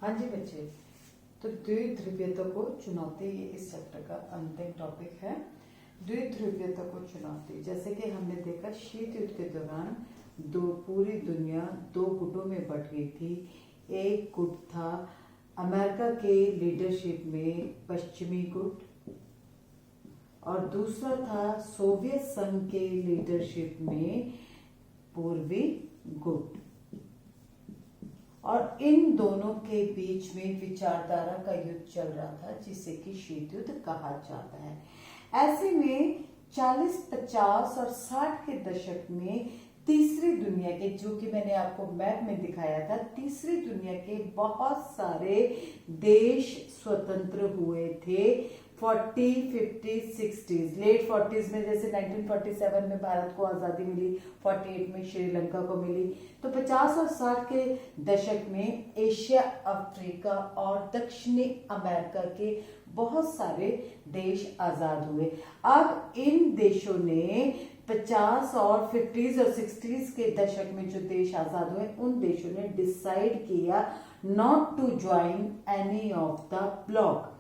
हाँ जी बच्चे, तो द्विध्रुवीयता को चुनौती ये इस चैप्टर का अंतिम टॉपिक है। द्विध्रुवीयता को चुनौती, जैसे कि हमने देखा शीत युद्ध के दौरान पूरी दुनिया दो गुटों में बट गई थी। एक गुट था अमेरिका के लीडरशिप में पश्चिमी गुट और दूसरा था सोवियत संघ के लीडरशिप में पूर्वी गुट। और इन दोनों के बीच में विचारधारा का युद्ध चल रहा था, जिसे कि शीत युद्ध कहा जाता है। ऐसे में 40, 50 और 60 के दशक में तीसरी दुनिया के, जो कि मैंने आपको मैप में दिखाया था, तीसरी दुनिया के बहुत सारे देश स्वतंत्र हुए थे। 40, 50, 60s, लेट 40s में, जैसे 1947 में भारत को आज़ादी मिली, 48 में श्रीलंका को मिली। तो 50 और 60 के दशक में एशिया, अफ्रीका और दक्षिणी अमेरिका के बहुत सारे देश आज़ाद हुए। अब इन देशों ने 50 और 50s और 60s के दशक में जो देश आज़ाद हुए, उन देशों ने डिसाइड किया not to join any of the bloc.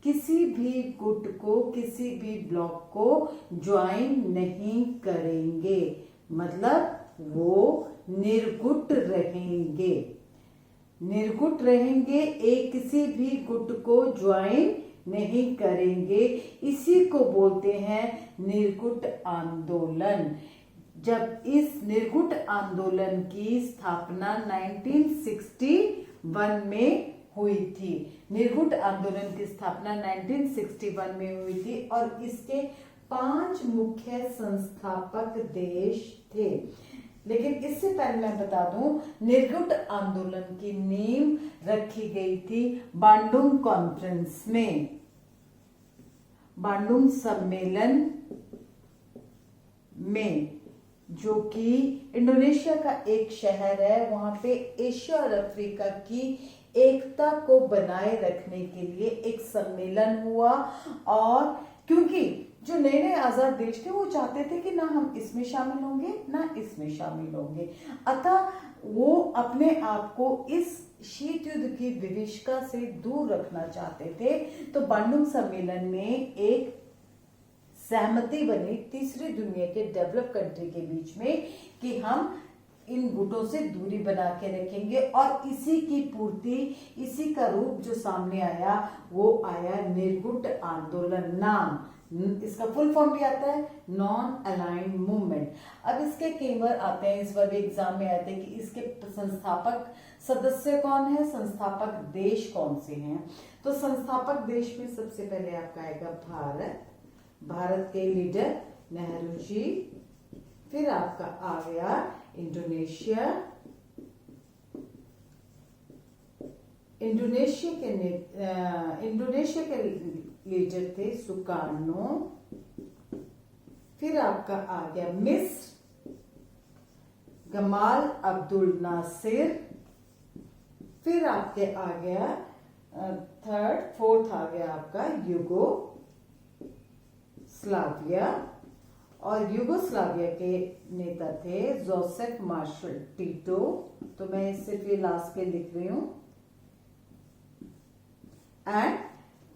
किसी भी गुट को, किसी भी ब्लॉक को ज्वाइन नहीं करेंगे, मतलब वो निर्गुट रहेंगे। निर्गुट रहेंगे, एक किसी भी गुट को ज्वाइन नहीं करेंगे। इसी को बोलते हैं निर्गुट आंदोलन। जब इस निर्गुट आंदोलन की स्थापना 1961 में हुई थी, निर्गुट आंदोलन की स्थापना 1961 में हुई थी और इसके 5 मुख्य संस्थापक देश थे। लेकिन इससे पहले मैं बता दूं, निर्गुट आंदोलन की नींव रखी गई थी बांडुंग कॉन्फ्रेंस में, बांडुंग सम्मेलन में, जो कि इंडोनेशिया का एक शहर है। वहां पे एशिया और अफ्रीका की एकता को बनाए रखने के लिए एक सम्मेलन हुआ। और क्योंकि जो नए नए आजाद देश थे, वो चाहते थे कि ना हम इसमें शामिल होंगे ना इसमें शामिल होंगे, अतः वो अपने आप को इस शीत युद्ध की विभीषिका से दूर रखना चाहते थे। तो बांडुंग सम्मेलन में एक सहमति बनी तीसरी दुनिया के डेवलप कंट्री के बीच में कि हम इन गुटों से दूरी बना के रखेंगे। और इसी की पूर्ति, इसी का रूप जो सामने आया, वो आया निर्गुट आंदोलन। नाम, इसका फुल फॉर्म भी आता है नॉन अलाइंड मूवमेंट। अब इसके कई बार आते हैं, इस बार भी एग्जाम में आते हैं कि इसके संस्थापक सदस्य कौन है, संस्थापक देश कौन से हैं। तो संस्थापक देश में सबसे पहले आपका आएगा भारत। भारत के लीडर नेहरू जी। फिर आपका आ गया इंडोनेशिया। इंडोनेशिया के लीडर थे सुकार्नो। फिर आपका आ गया मिस्र, गमाल अब्दुल नासिर। फिर आपके आ गया फोर्थ आ गया आपका यूगोस्लाविया। और यूगोस्लाविया के नेता थे जोसेफ मार्शल टीटो। तो मैं सिर्फ ये लास्ट के लिख रही हूं। एंड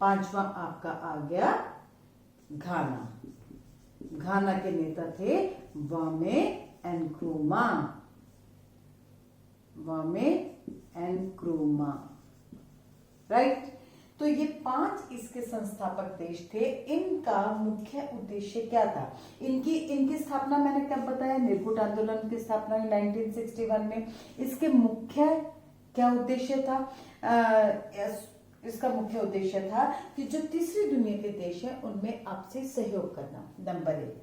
5वां आपका आ गया घाना। घाना के नेता थे वामे एनक्रूमा। वामे एनक्रूमा, राइट। तो ये 5 इसके संस्थापक देश थे। इनका मुख्य उद्देश्य क्या था? इनकी स्थापना मैंने कब बताया, निर्गुट आंदोलन की स्थापना 1961 में। इसके मुख्य क्या उद्देश्य था? इसका मुख्य उद्देश्य था कि जो तीसरी दुनिया के देश हैं, उनमें आपसी सहयोग करना, नंबर 1।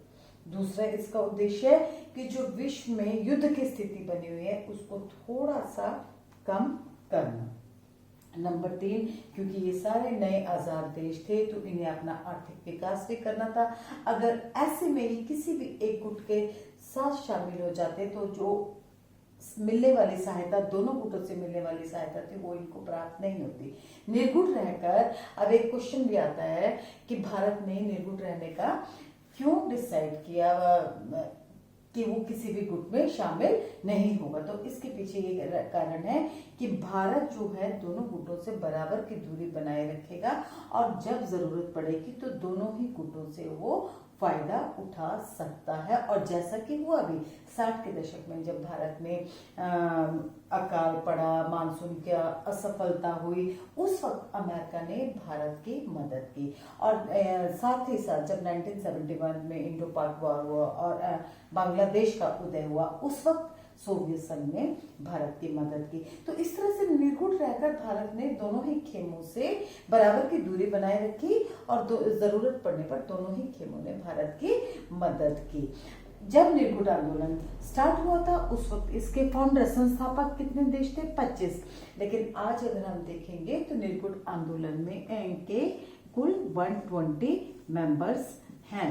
दूसरा इसका उद्देश्य है कि जो विश्व में युद्ध की स्थिति बनी हुई है, उसको थोड़ा सा कम करना। नंबर 3, क्योंकि ये सारे नए आजाद देश थे, तो इन्हें अपना आर्थिक विकास भी करना था। अगर ऐसे में ही किसी भी एक गुट के साथ शामिल हो जाते, तो जो मिलने वाली सहायता, दोनों गुटों से मिलने वाली सहायता थी, वो इनको प्राप्त नहीं होती। निर्गुट रहकर, अब एक क्वेश्चन भी आता है कि भारत ने निर्गुट रहने का क्यों डिसाइड किया, कि वो किसी भी गुट में शामिल नहीं होगा। तो इसके पीछे ये कारण है कि भारत जो है दोनों गुटों से बराबर की दूरी बनाए रखेगा और जब जरूरत पड़ेगी तो दोनों ही गुटों से वो फायदा उठा सकता है। और जैसा कि हुआ भी 60 के दशक में जब भारत में अकाल पड़ा, मानसून की असफलता हुई, उस वक्त अमेरिका ने भारत की मदद की। और साथ ही साथ जब 1971 में इंडो पाक वॉर हुआ और बांग्लादेश का उदय हुआ, उस वक्त सोवियत संघ ने भारत की मदद की। तो इस तरह से निर्गुट रहकर भारत ने दोनों ही खेमों से बराबर की दूरी बनाए रखी और जरूरत पड़ने पर दोनों ही खेमों ने भारत की मदद की। जब निर्गुट आंदोलन स्टार्ट हुआ था उस वक्त इसके फाउंडर संस्थापक कितने देश थे? 25। लेकिन आज अगर हम देखेंगे तो निर्गुट आंदोलन में के कुल 120 मेंबर्स हैं।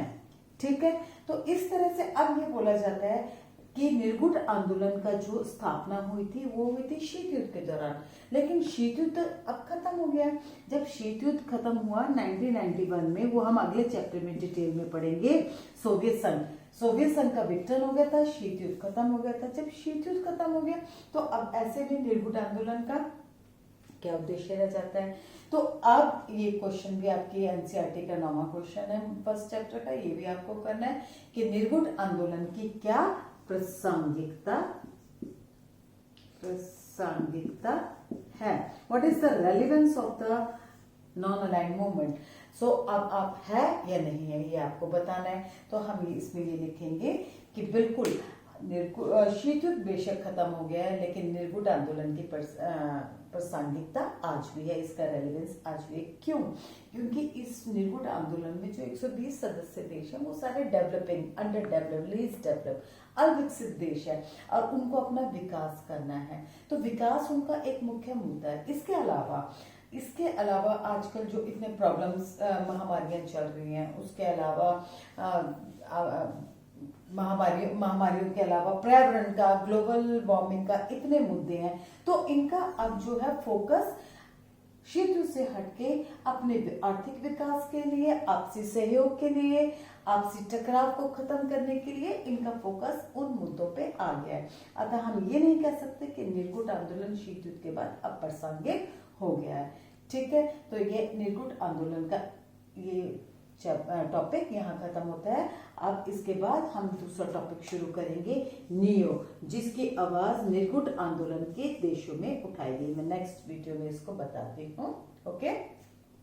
ठीक है, तो इस तरह से अब ये बोला जाता है कि निर्गुट आंदोलन का जो स्थापना हुई थी वो हुई थी शीत युद्ध के दौरान। लेकिन शीत युद्ध अब खत्म हो गया। जब शीत युद्ध खत्म हुआ 1991 में, वो हम अगले चैप्टर में डिटेल में पढ़ेंगे, सोवियत संघ का विघटन हो गया था, शीत युद्ध खत्म हो गया था। जब शीत युद्ध खत्म हो गया तो अब ऐसे में निर्गुट आंदोलन का क्या उद्देश्य रह जाता है? तो अब ये क्वेश्चन भी आपकी एनसीईआरटी का 9वां क्वेश्चन है फर्स्ट चैप्टर का, ये भी आपको करना है कि निर्गुट आंदोलन की क्या प्रासंगिकता है। What is the relevance of the non aligned movement. So अब आप है या नहीं है ये आपको बताना है। तो हम इसमें ये लिखेंगे कि बिल्कुल शीत युद्ध बेशक खत्म हो गया है लेकिन निर्गुट आंदोलन की प्रासंगिकता आज भी है, इसका रेलेवेंस आज भी है। क्यों? क्योंकि इस निर्गुट आंदोलन में जो 120 सदस्य देश हैं वो सारे developing, under develop, least develop, अविकसित देश है और उनको अपना विकास करना है। तो विकास उनका एक मुख्य मुद्दा है। इसके अलावा आजकल जो इतने प्रॉब्लम्स, महामारियां चल रही हैं, उसके अलावा महामारियों के अलावा पर्यावरण का, ग्लोबल वार्मिंग का इतने मुद्दे हैं। तो इनका अब जो है फोकस शीत युद्ध से हटके अपने आर्थिक विकास के लिए, आपसी सहयोग के लिए, आपसी टकराव को खत्म करने के लिए इनका फोकस उन मुद्दों पे आ गया है। अतः हम ये नहीं कह सकते कि निर्गुट आंदोलन शीत युद्ध के बाद अब प्रासंगिक हो गया है। ठीक है, तो ये निर्गुट आंदोलन का ये टॉपिक यहाँ खत्म होता है। अब इसके बाद हम दूसरा टॉपिक शुरू करेंगे, नियो, जिसकी आवाज निर्गुट आंदोलन के देशों में उठाई गई। मैं नेक्स्ट वीडियो में इसको बताती हूँ। ओके।